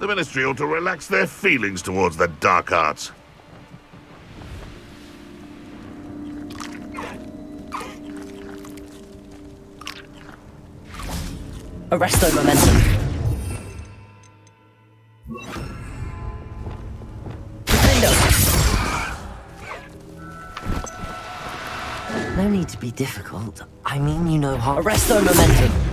The Ministry ought to relax their feelings towards the dark arts. Arresto momentum. No need to be difficult. I mean, you know how. Arresto momentum.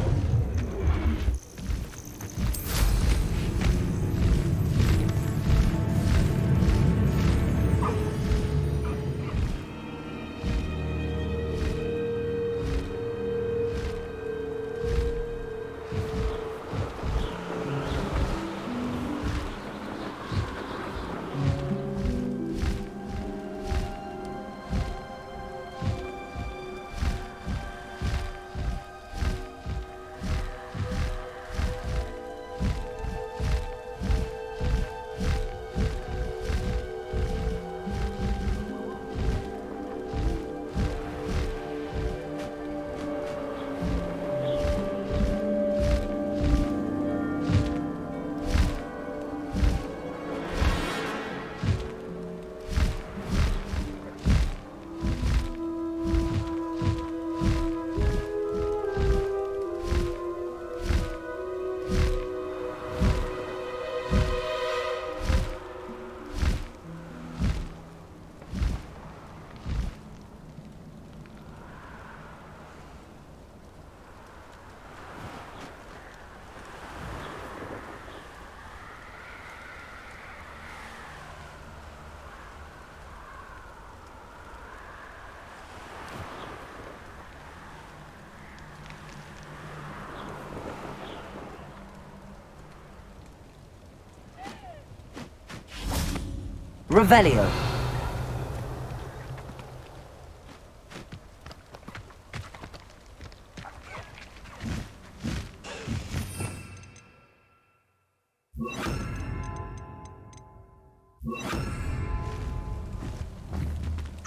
Revelio.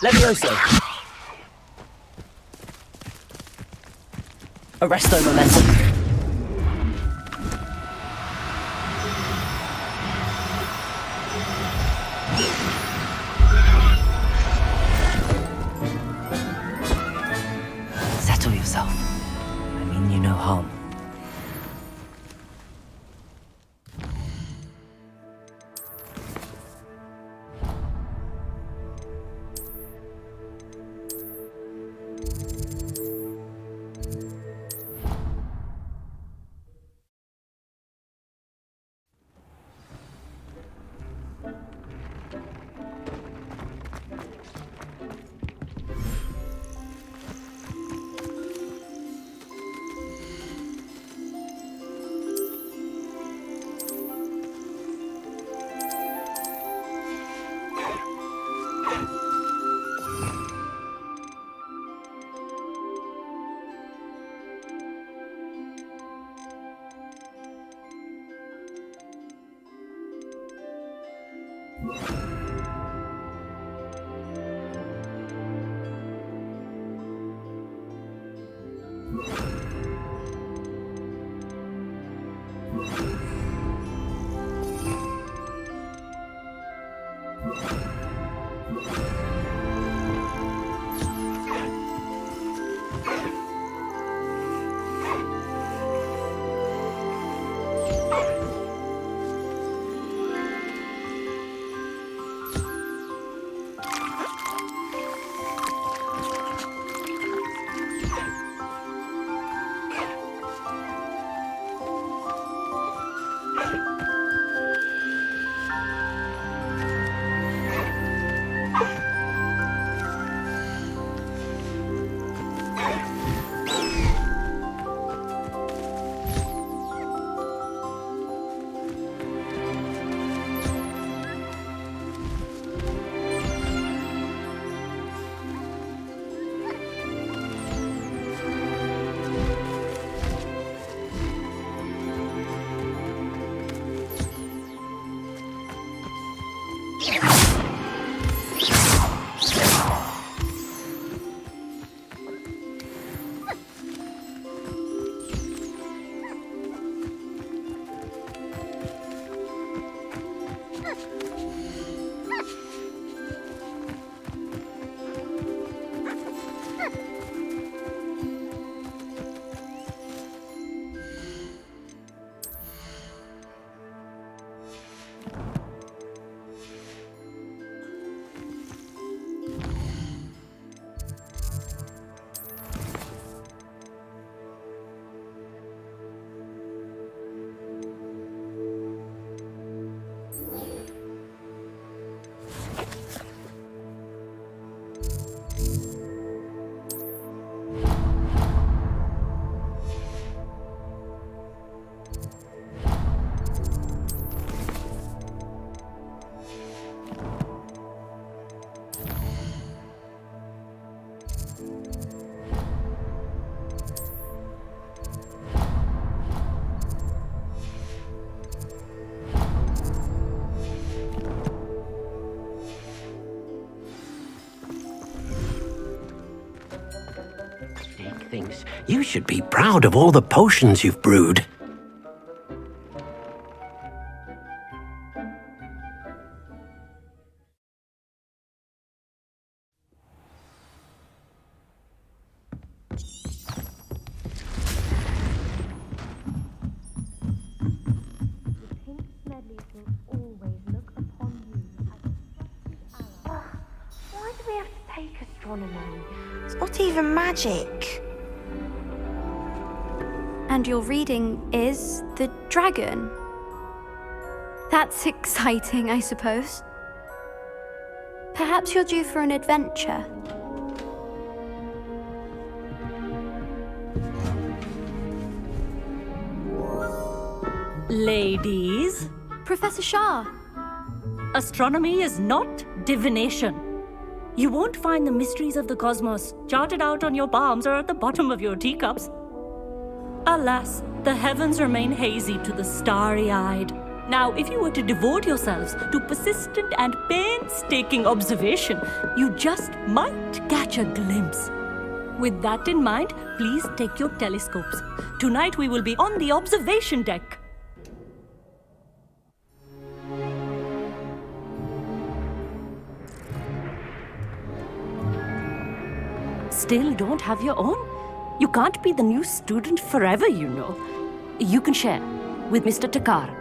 Levioso. Arresto momentum. Settle yourself. I mean you no harm. thinks you should be proud of all the potions you've brewed. Why do we have to take astronomy? It's not even magic. And your reading is the dragon. That's exciting, I suppose. Perhaps you're due for an adventure. Ladies, Professor Shah. astronomy is not divination. You won't find the mysteries of the cosmos charted out on your palms or at the bottom of your teacups. Alas, the heavens remain hazy to the starry-eyed. Now, if you were to devote yourselves to persistent and painstaking observation, you just might catch a glimpse. With that in mind, please take your telescopes. Tonight we will be on the observation deck. Still don't have your own? You can't be the new student forever, you know. You can share with Mr. Takar.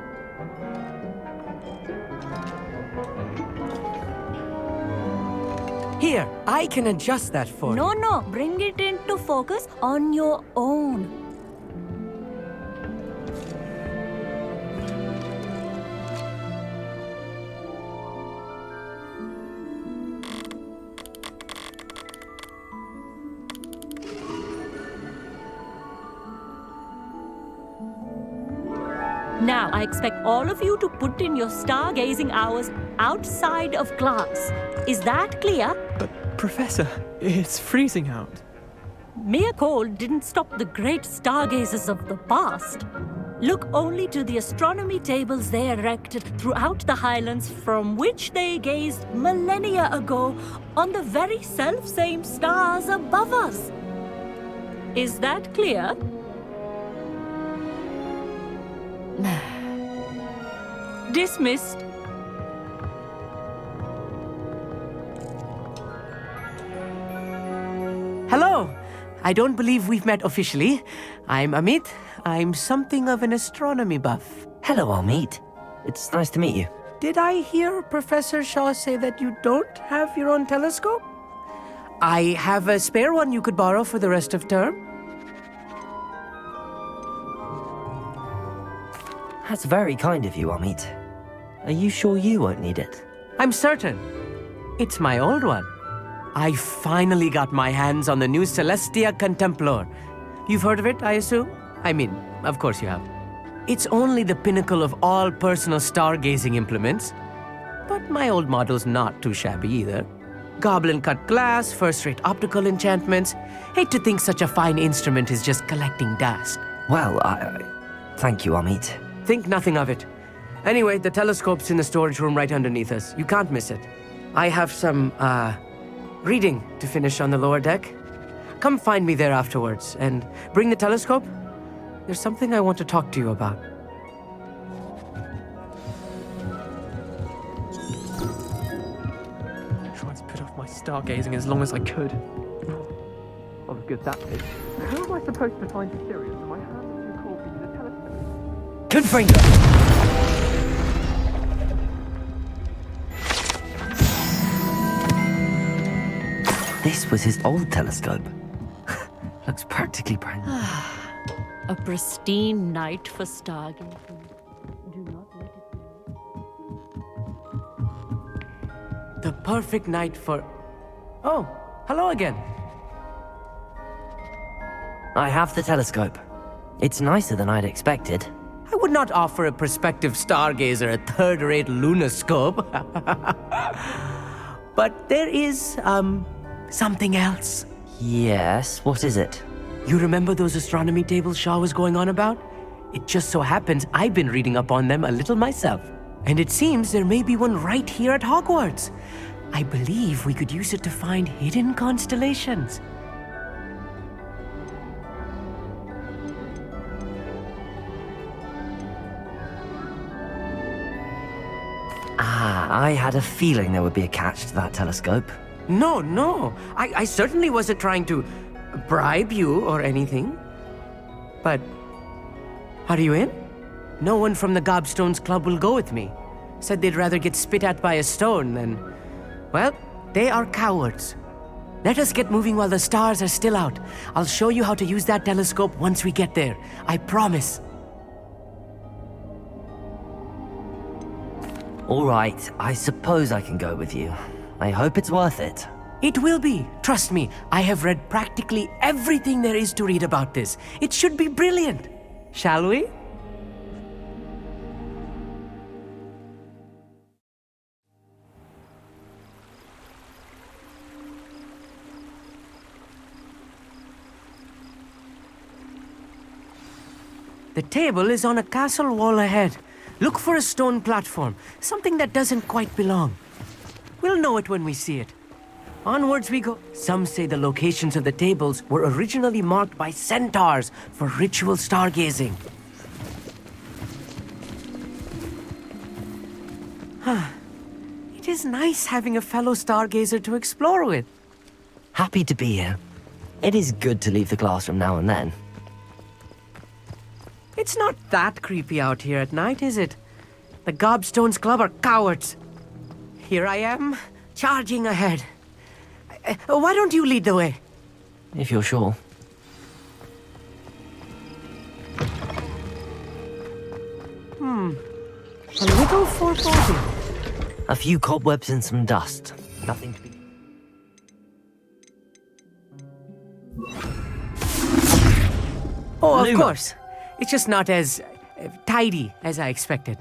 Here, I can adjust that for you. No, bring it into focus on your own. Now, I expect all of you to put in your stargazing hours outside of class. Is that clear? But, Professor, it's freezing out. Mere cold didn't stop the great stargazers of the past. Look only to the astronomy tables they erected throughout the highlands from which they gazed millennia ago on the very self-same stars above us. Is that clear? Dismissed. Hello. I don't believe we've met officially. I'm Amit. I'm something of an astronomy buff. Hello, Amit. It's nice to meet you. Did I hear Professor Shaw say that you don't have your own telescope? I have a spare one you could borrow for the rest of term. That's very kind of you, Amit. Are you sure you won't need it? I'm certain. It's my old one. I finally got my hands on the new Celestia Contemplar. You've heard of it, I assume? I mean, of course you have. It's only the pinnacle of all personal stargazing implements. But my old model's not too shabby either. Goblin-cut glass, first-rate optical enchantments. Hate to think such a fine instrument is just collecting dust. Well, thank you, Amit. Think nothing of it. Anyway, the telescope's in the storage room right underneath us. You can't miss it. I have some, reading to finish on the lower deck. Come find me there afterwards, and bring the telescope. There's something I want to talk to you about. I tried to put off my stargazing as long as I could. What was good that is. How am I supposed to find Sirius? My hands are too cold to use a telescope. Confringo! This was his old telescope. Looks practically brand new. A pristine night for stargazing. Do not let it be. The perfect night for... Oh, hello again. I have the telescope. It's nicer than I'd expected. I would not offer a prospective stargazer a third-rate lunoscope. But there is, something else. Yes, what is it? You remember those astronomy tables Shaw was going on about? It just so happens I've been reading up on them a little myself. And it seems there may be one right here at Hogwarts. I believe we could use it to find hidden constellations. I had a feeling there would be a catch to that telescope. No. I certainly wasn't trying to bribe you or anything. But are you in? No one from the Gobstones Club will go with me. Said they'd rather get spit at by a stone than... Well, they are cowards. Let us get moving while the stars are still out. I'll show you how to use that telescope once we get there. I promise. All right, I suppose I can go with you. I hope it's worth it. It will be. Trust me, I have read practically everything there is to read about this. It should be brilliant. Shall we? The table is on a castle wall ahead. Look for a stone platform, something that doesn't quite belong. We'll know it when we see it. Onwards we go. Some say the locations of the tables were originally marked by centaurs for ritual stargazing. It is nice having a fellow stargazer to explore with. Happy to be here. It is good to leave the classroom now and then. It's not that creepy out here at night, is it? The Gobstones Club are cowards. Here I am, charging ahead. Why don't you lead the way? If you're sure. A little foreboding. A few cobwebs and some dust. Nothing to be... Oh, of Luma. course. It's just not as tidy as I expected.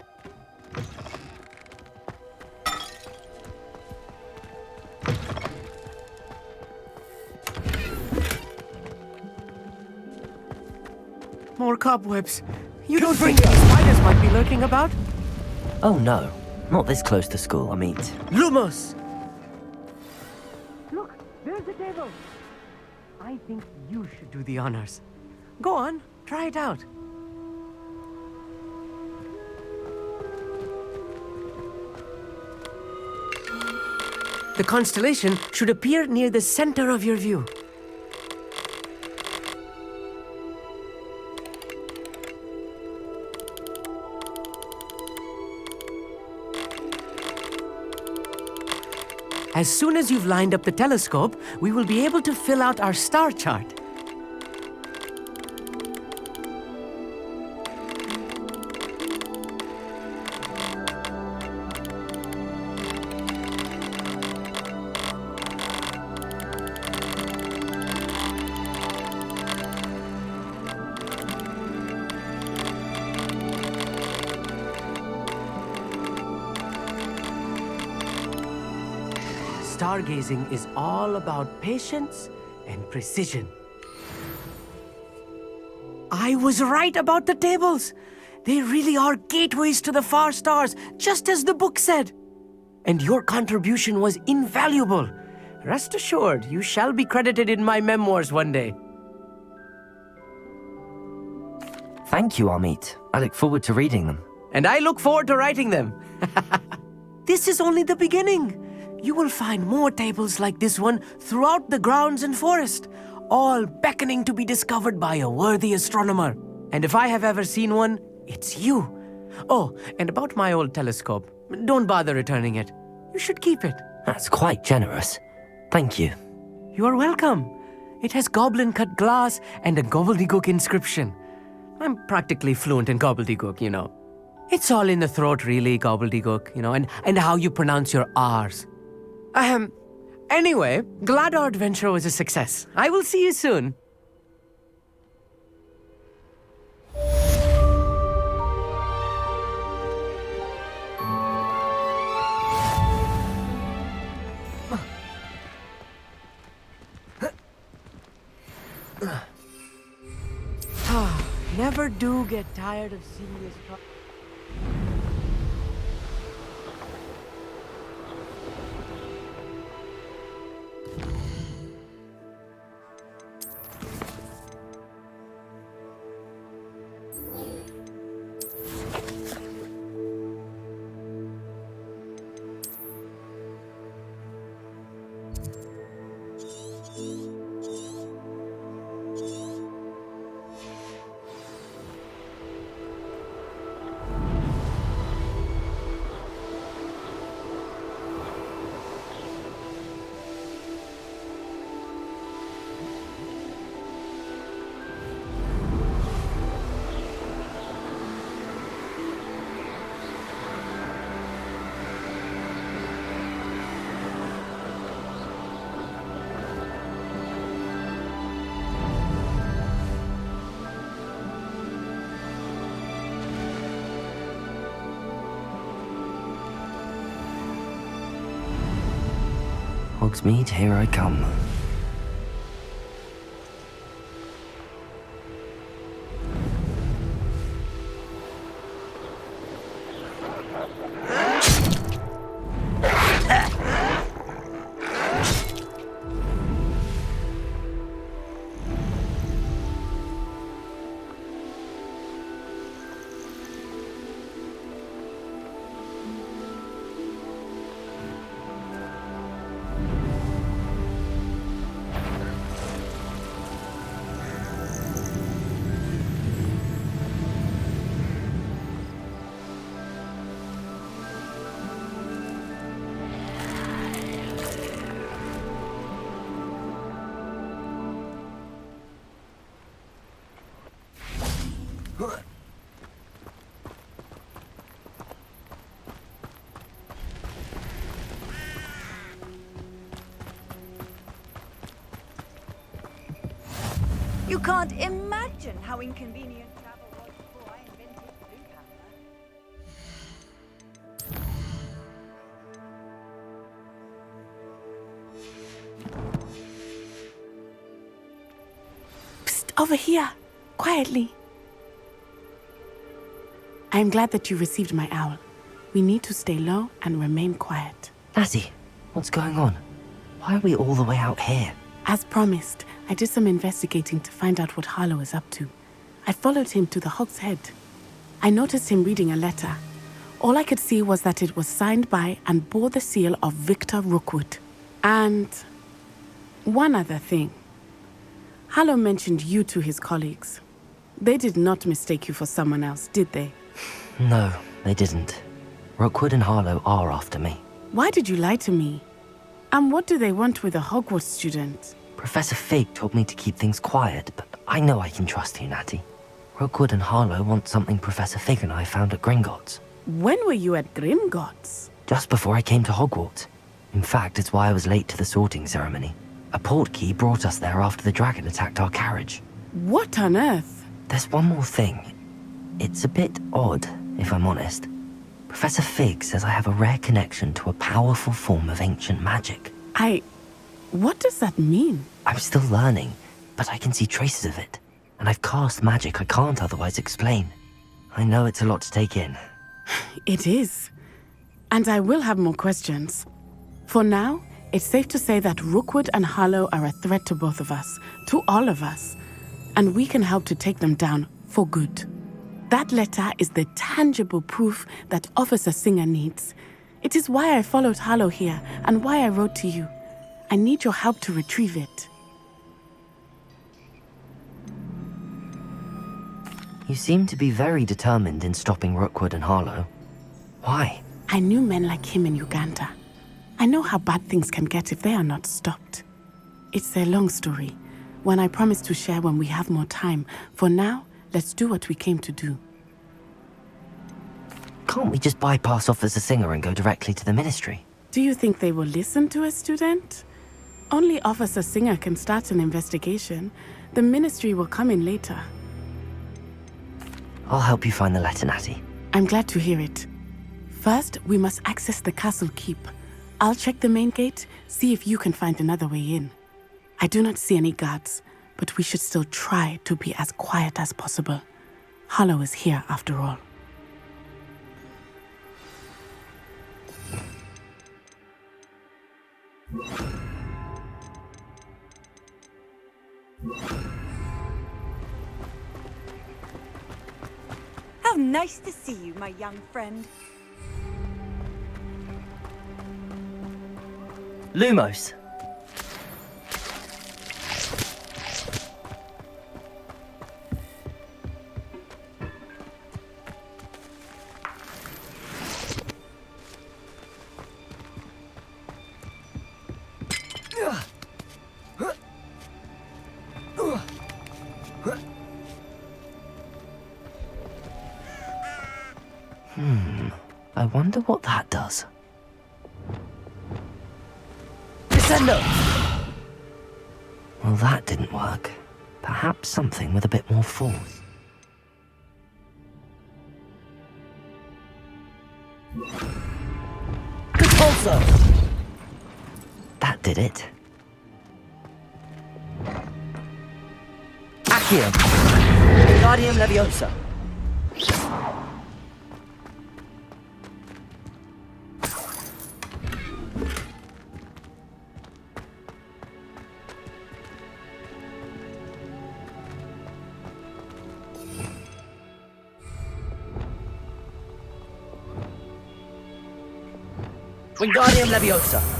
More cobwebs. You don't think these spiders might be lurking about? Oh no, not this close to school, Amit. Lumos! Look, there's the table. I think you should do the honors. Go on, try it out. The constellation should appear near the center of your view. As soon as you've lined up the telescope, we will be able to fill out our star chart. Stargazing is all about patience and precision. I was right about the tables. They really are gateways to the far stars, just as the book said. And your contribution was invaluable. Rest assured, you shall be credited in my memoirs one day. Thank you, Amit. I look forward to reading them. And I look forward to writing them. This is only the beginning. You will find more tables like this one throughout the grounds and forest, all beckoning to be discovered by a worthy astronomer. And if I have ever seen one, it's you. Oh, and about my old telescope, don't bother returning it. You should keep it. That's quite generous. Thank you. You are welcome. It has goblin-cut glass and a gobbledygook inscription. I'm practically fluent in gobbledygook, you know. It's all in the throat, really, gobbledygook, you know, and how you pronounce your R's. Anyway, glad our adventure was a success. I will see you soon. Never do get tired of seeing this. Hogsmeade, here I come. You can't imagine how inconvenient travel was before I invented blue panther. Psst, over here, quietly. I am glad that you received my owl. We need to stay low and remain quiet. Natty, what's going on? Why are we all the way out here? As promised, I did some investigating to find out what Harlow is up to. I followed him to the Hog's Head. I noticed him reading a letter. All I could see was that it was signed by and bore the seal of Victor Rookwood. And one other thing. Harlow mentioned you to his colleagues. They did not mistake you for someone else, did they? No, they didn't. Rookwood and Harlow are after me. Why did you lie to me? And what do they want with a Hogwarts student? Professor Fig told me to keep things quiet, but I know I can trust you, Natty. Rookwood and Harlow want something Professor Fig and I found at Gringotts. When were you at Gringotts? Just before I came to Hogwarts. In fact, it's why I was late to the sorting ceremony. A portkey brought us there after the dragon attacked our carriage. What on earth? There's one more thing. It's a bit odd, if I'm honest. Professor Fig says I have a rare connection to a powerful form of ancient magic. What does that mean? I'm still learning, but I can see traces of it. And I've cast magic I can't otherwise explain. I know it's a lot to take in. It is. And I will have more questions. For now, it's safe to say that Rookwood and Harlow are a threat to both of us, to all of us. And we can help to take them down for good. That letter is the tangible proof that Officer Singer needs. It is why I followed Harlow here and why I wrote to you. I need your help to retrieve it. You seem to be very determined in stopping Rookwood and Harlow. Why? I knew men like him in Uganda. I know how bad things can get if they are not stopped. It's a long story, one I promise to share when we have more time. For now, let's do what we came to do. Can't we just bypass Officer Singer and go directly to the Ministry? Do you think they will listen to a student? Only Officer Singer can start an investigation. The Ministry will come in later. I'll help you find the letter, Natty. I'm glad to hear it. First, we must access the castle keep. I'll check the main gate, see if you can find another way in. I do not see any guards, but we should still try to be as quiet as possible. Harlow is here after all. How nice to see you, my young friend. Lumos! I wonder what that does. Descendo! Well, that didn't work. Perhaps something with a bit more force. Repulso! That did it. Accio! Wingardium Leviosa! Wingardium Leviosa!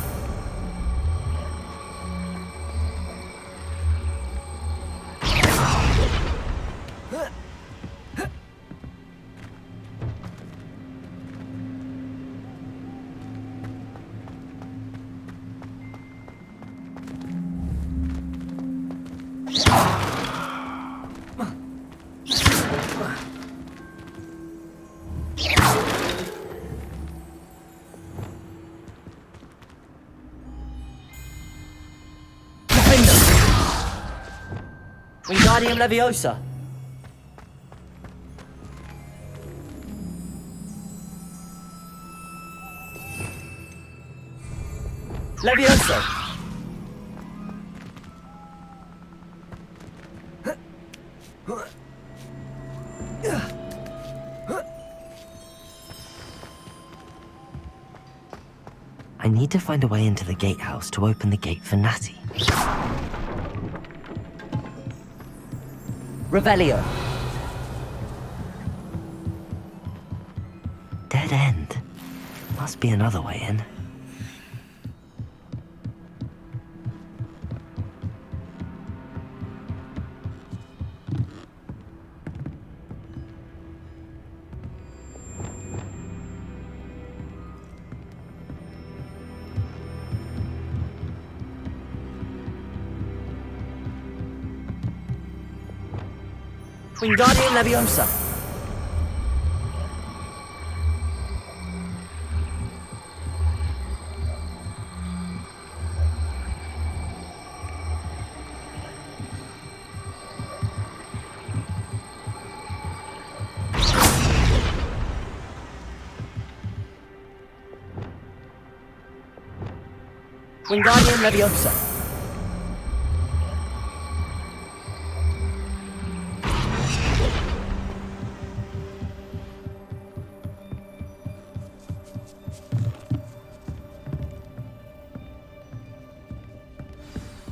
Wingardium Leviosa! Leviosa! I need to find a way into the gatehouse to open the gate for Natty. Revelio. Dead end. Must be another way in. Wingardium Leviosa! Wingardium Leviosa!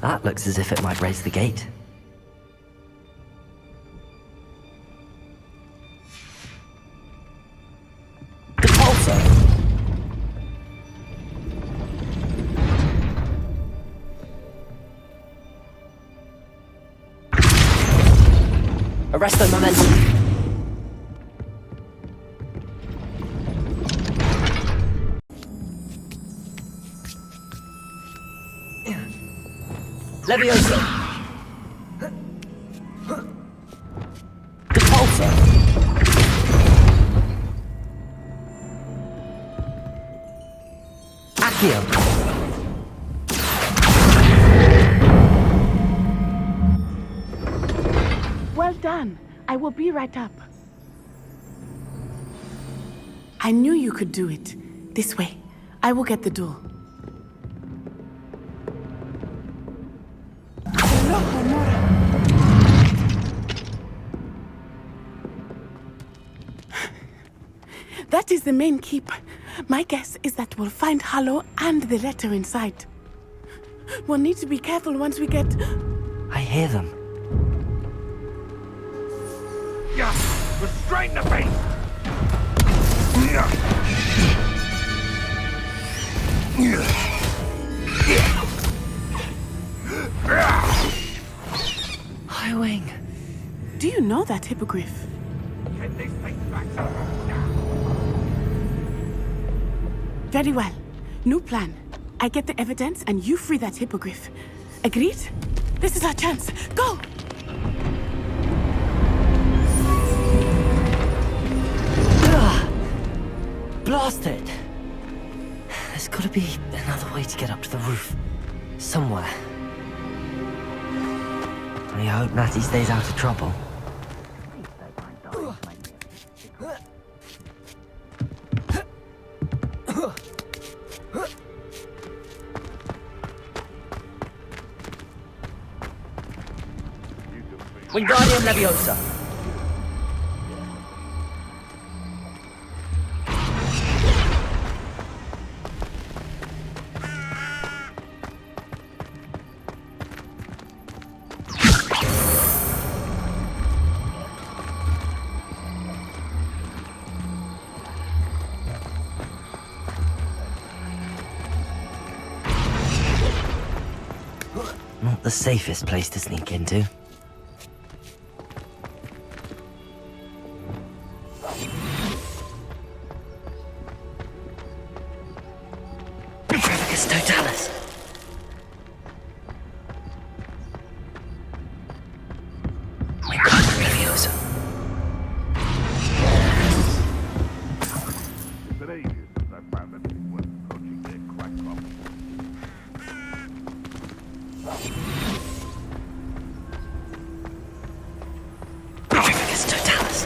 That looks as if it might raise the gate. Repulsor! Arresto momentum. Leviosa! Repulsor! Accio! Well done. I will be right up. I knew you could do it. This way. I will get the door. That is the main keep. My guess is that we'll find Hollow and the letter inside. We'll need to be careful once we get... I hear them. Yeah, restrain the beast! Highwing. Do you know that hippogriff? Get this thing back to Very well. New plan. I get the evidence and you free that hippogriff. Agreed? This is our chance. Go! Blasted! There's gotta be another way to get up to the roof. Somewhere. I hope Natty stays out of trouble. Wingardium Leviosa. Not the safest place to sneak into. Totalis. Wingardium Leviosa. It's been ages since I found anything worth approaching their crack crop. Totalis.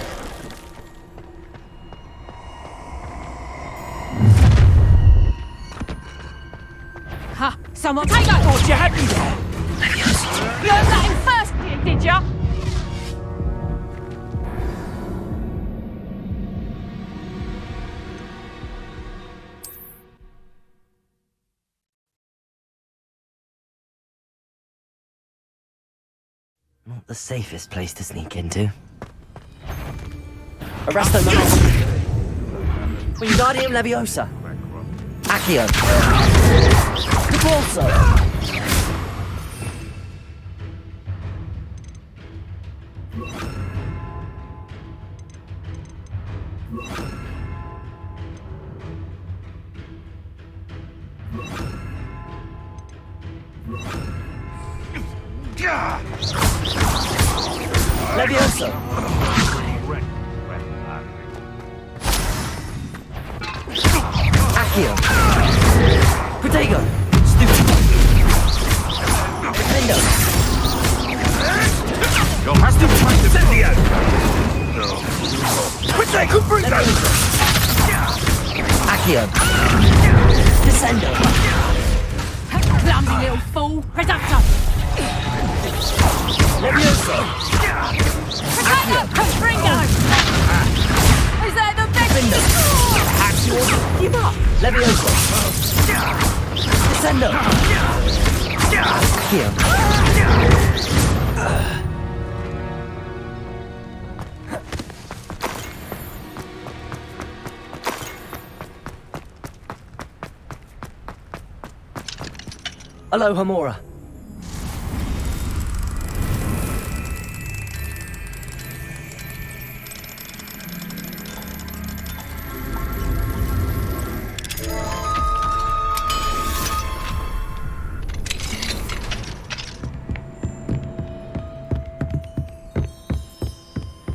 Ha! Someone take that! Thought you had me there. You heard that in first gear, did ya? Not the safest place to sneak into. Arresto Momentum. Wingardium Leviosa. Accio. Repulso. Leviosa. Accio. Protego. Stupid. Defendo. You'll have to fight Incendio! No. Protego, bring that! Accio. Descendo. Clumsy little fool! Reducto! Leviosa. Reducto! Ringo! Is that the best? Accio. Give up. Leviosa. Descendo. Accio. Aloha Mora.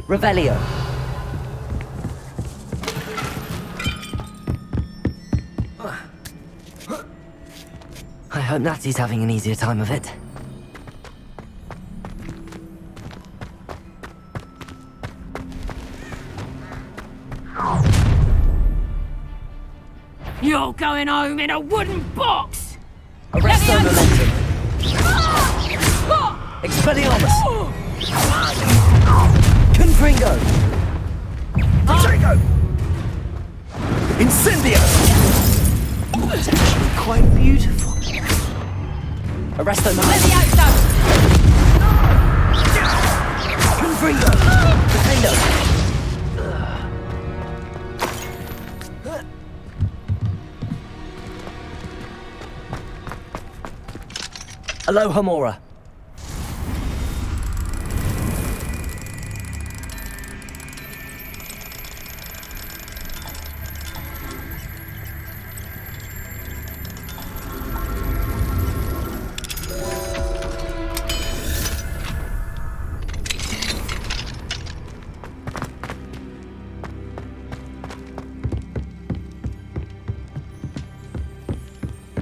Revelio. I hope Natsy's having an easier time of it. You're going home in a wooden box! Arresto Momentum. Expelliarmus. Confringo. Protego! Incendio. It's actually quite beautiful. Arresto Momentum. Levioso! Confringo. Defendo. Aloha Mora.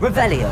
Revelio.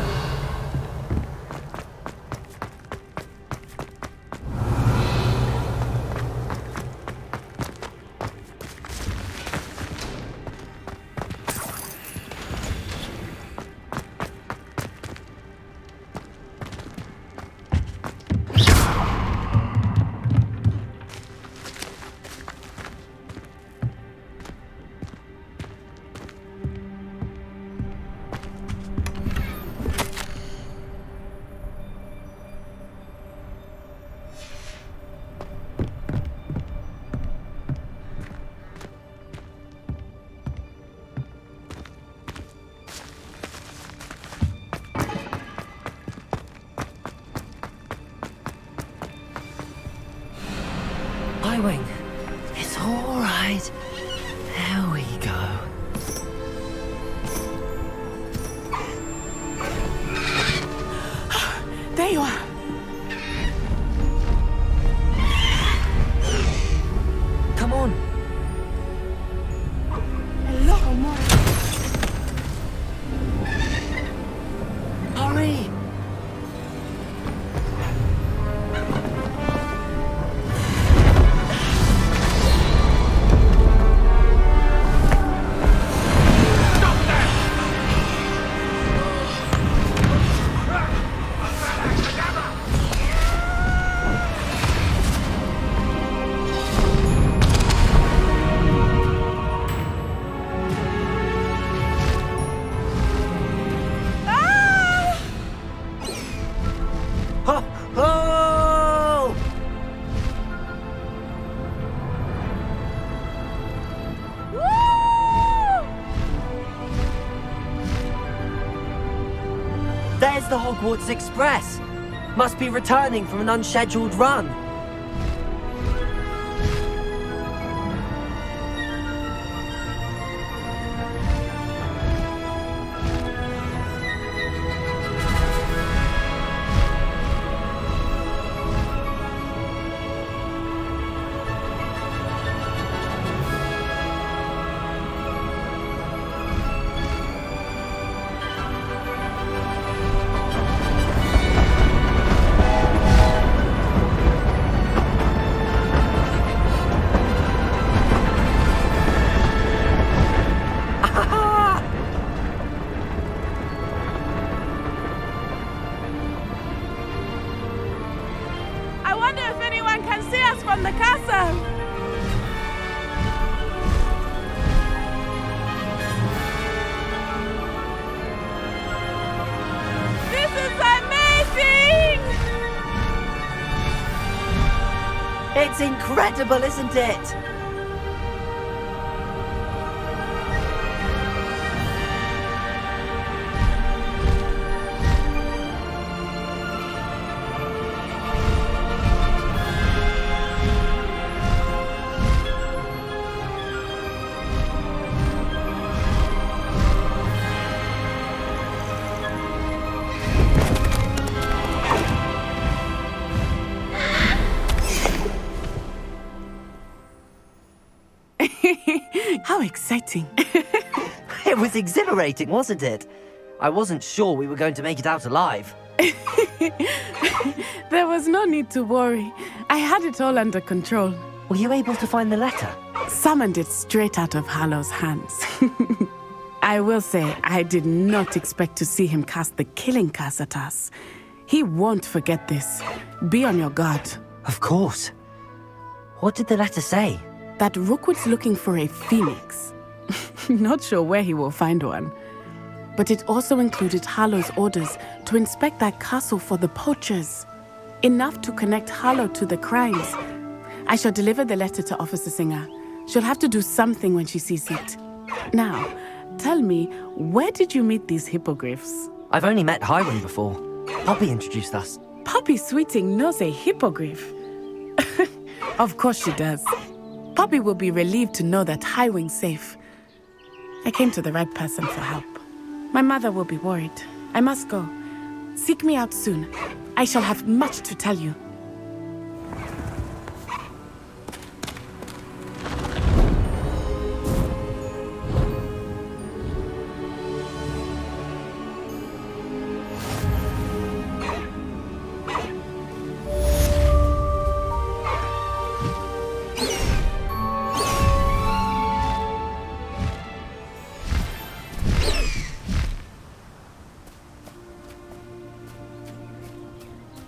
Highwing, it's all right. There we go. There you are. Come on. Hello, Amor. Hurry. Oh! There's the Hogwarts Express. Must be returning from an unscheduled run. I wonder if anyone can see us from the castle. This is amazing! It's incredible, isn't it? How exciting. It was exhilarating, wasn't it? I wasn't sure we were going to make it out alive. There was no need to worry. I had it all under control. Were you able to find the letter? Summoned it straight out of Hallow's hands. I will say, I did not expect to see him cast the killing curse at us. He won't forget this. Be on your guard. Of course. What did the letter say? That Rookwood's looking for a phoenix. Not sure where he will find one. But it also included Hallow's orders to inspect that castle for the poachers. Enough to connect Hallow to the crimes. I shall deliver the letter to Officer Singer. She'll have to do something when she sees it. Now, tell me, where did you meet these hippogriffs? I've only met Highwing before. Poppy introduced us. Poppy Sweeting knows a hippogriff. Of course she does. Poppy will be relieved to know that Highwing's safe. I came to the right person for help. My mother will be worried. I must go. Seek me out soon. I shall have much to tell you.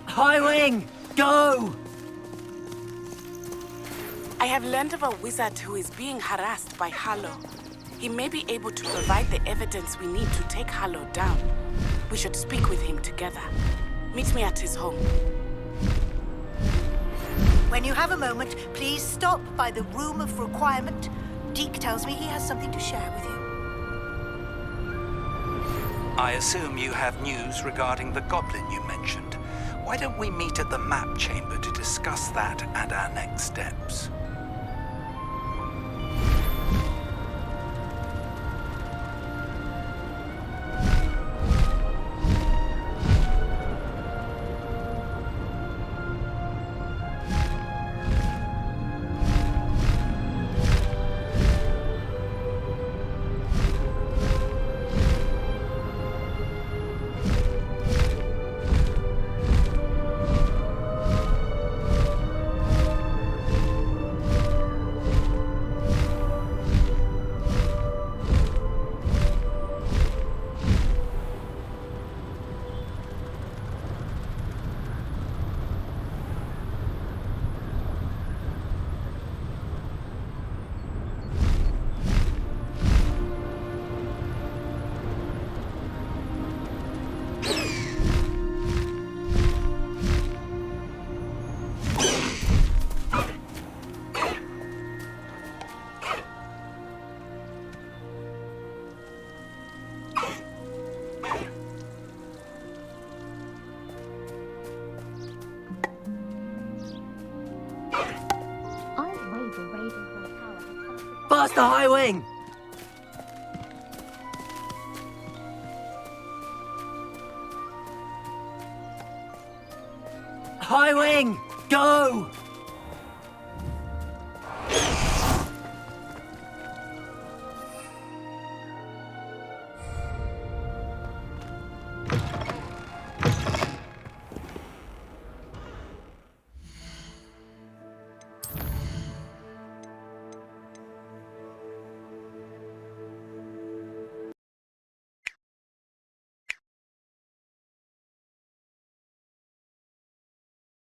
Highwing! Go! I have learned of a wizard who is being harassed by Hallow. He may be able to provide the evidence we need to take Hallow down. We should speak with him together. Meet me at his home. When you have a moment, please stop by the Room of Requirement. Deke tells me he has something to share with you. I assume you have news regarding the goblin you mentioned. Why don't we meet at the map chamber to discuss that and our next steps? Faster, Highwing! Highwing, go!